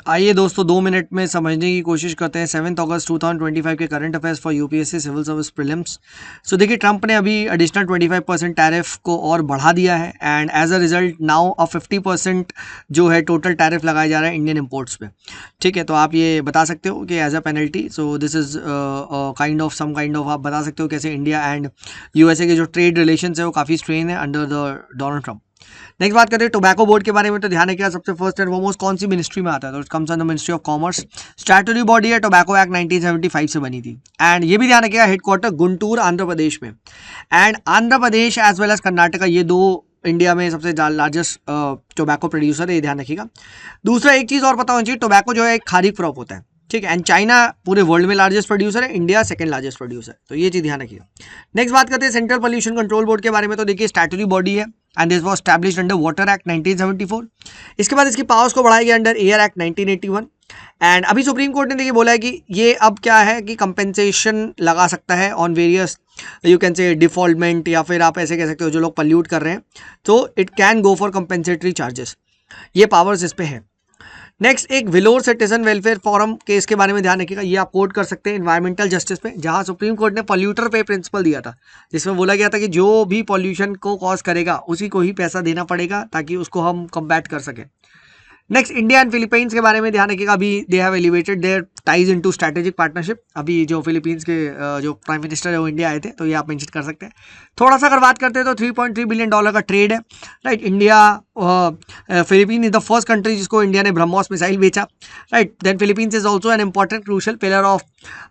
आइए दोस्तों 2 मिनट में समझने की कोशिश करते हैं 7 अगस्त 2025 के current affairs for UPSC civil service prelims. So देखिए, ट्रंप ने अभी एडिशनल 25% टैरिफ को और बढ़ा दिया है and as a result now 50% जो है टोटल टैरिफ लगाया जा रहा है इंडियन इम्पोर्ट्स पे। ठीक है, तो आप ये बता सकते हो कि as a penalty, so this is kind of आप बता सकते हो कैसे इंडिया एंड यूएसए के जो ट्रेड रिलेशन है वो काफ़ी स्ट्रेन है under the Donald Trump. Next बात करते हैं टोबैको बोर्ड के बारे में। तो ध्यान रखिएगा, सबसे फर्स्ट एंड फॉरमोस्ट कौन सी मिनिस्ट्री में आता है, तो it comes under ministry of commerce. Statutory body है, टोबैको एक्ट 1975 से बनी थी एंड ये भी ध्यान रखिएगा हेडक्वार्टर गुंटूर आंध्र प्रदेश में। And Andhra Pradesh as well as Karnataka, ये दो इंडिया में सबसे लार्जेस्ट टोबैको प्रोड्यूसर है, ये ध्यान रखिएगा। दूसरा एक चीज़ और पता होनी चाहिए, टोबैको जो है एक खारीफ क्रॉप होता है, ठीक है। एंड चाइना पूरे वर्ल्ड में लार्जेस्ट प्रोड्यूसर है, इंडिया सेकंड लार्जेस्ट प्रोड्यूसर, तो ये चीज़ ध्यान रखिएगा। नेक्स्ट बात करते हैं सेंट्रल पोल्यूशन कंट्रोल बोर्ड के बारे में। तो देखिए, स्टैट्यूटरी बॉडी है and this was established under water act 1974। इसके बाद इसकी पावर्स को बढ़ाया गया अंडर एयर एक्ट 1981 एंड अभी सुप्रीम कोर्ट ने देखिए बोला है कि ये अब क्या है कि कंपेंसेशन लगा सकता है on various, you can say डिफॉल्टमेंट, या फिर आप ऐसे कह सकते हो जो लोग पल्यूट कर रहे हैं, तो it can go for compensatory charges, ये पावर्स इस पे है। नेक्स्ट, एक विलोर सिटीजन वेलफेयर फोरम केस के बारे में ध्यान रखिएगा, ये आप कोट कर सकते हैं इन्वायरमेंटल जस्टिस पे, जहां सुप्रीम कोर्ट ने पॉल्यूटर पे प्रिंसिपल दिया था, जिसमें बोला गया था कि जो भी पॉल्यूशन को कॉज करेगा उसी को ही पैसा देना पड़ेगा ताकि उसको हम कम्बैट कर सकें। नेक्स्ट, इंडिया एंड फिलीपींस के बारे में ध्यान रखिएगा, अभी they have elevated their ties into strategic partnership. अभी जो फिलीपींस के जो प्राइम मिनिस्टर है वो इंडिया आए थे, तो ये आप मेंशन कर सकते हैं। थोड़ा सा अगर बात करते हैं तो $3.3 बिलियन का ट्रेड है, right. India Philippine is the first country जिसको इंडिया ने ब्रह्मोस मिसाइल बेचा, right. Then Philippines is also an important crucial pillar of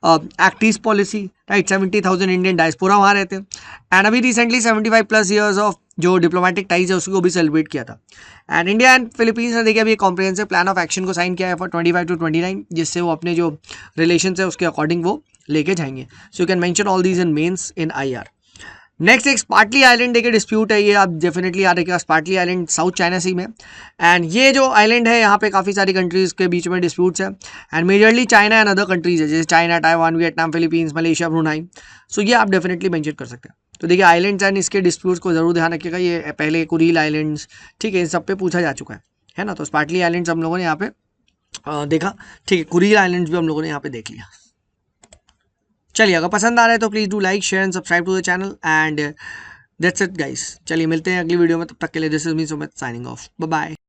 act east policy, right. 70,000 Indian diaspora वहाँ रहते हैं एंड अभी रिसेंटली 75+ ईयर्स ऑफ जो डिप्लोमेटिक टाइज है उसको भी सेलिब्रेट किया था। एंड इंडिया एंड फिलीपींस ने देखिए अभी कॉम्प्रिहेंसिव प्लान ऑफ एक्शन को साइन किया है फॉर 25 to 29, जिससे वो अपने जो रिलेशन है उसके अकॉर्डिंग वो लेके जाएंगे। So you can mention all these in mains in IR। Next, एक स्पार्टली आइलैंड के डिस्प्यूट है, ये आप डेफिनेटली याद रखिएगा। Spratly island South China Sea में एंड ये जो आइलैंड है यहाँ पे काफ़ी सारी कंट्रीज के बीच में डिस्प्यूट्स है and majorly China and other countries है, जैसे China, Taiwan, Vietnam, Philippines, Malaysia, Brunei. So ये आप डेफिनेटली मेंशन कर सकते हैं। तो देखिए, आइलैंड्स एंड इसके डिस्प्यूट्स को जरूर ध्यान रखिएगा, ये पहले कुरील आइलैंड्स, ठीक है, इन सब पे पूछा जा चुका है ना। तो स्पार्टली आइलैंड्स हम लोगों ने यहाँ पे देखा, ठीक है। कुरील आइलैंड्स भी हम लोगों ने यहाँ पे देख लिया। चलिए, अगर पसंद आ रहा है तो please do like, share and subscribe to the channel and that's it guys. चलिए मिलते हैं अगली वीडियो में, तब तक के लिए this is me Sumit signing off, bye bye.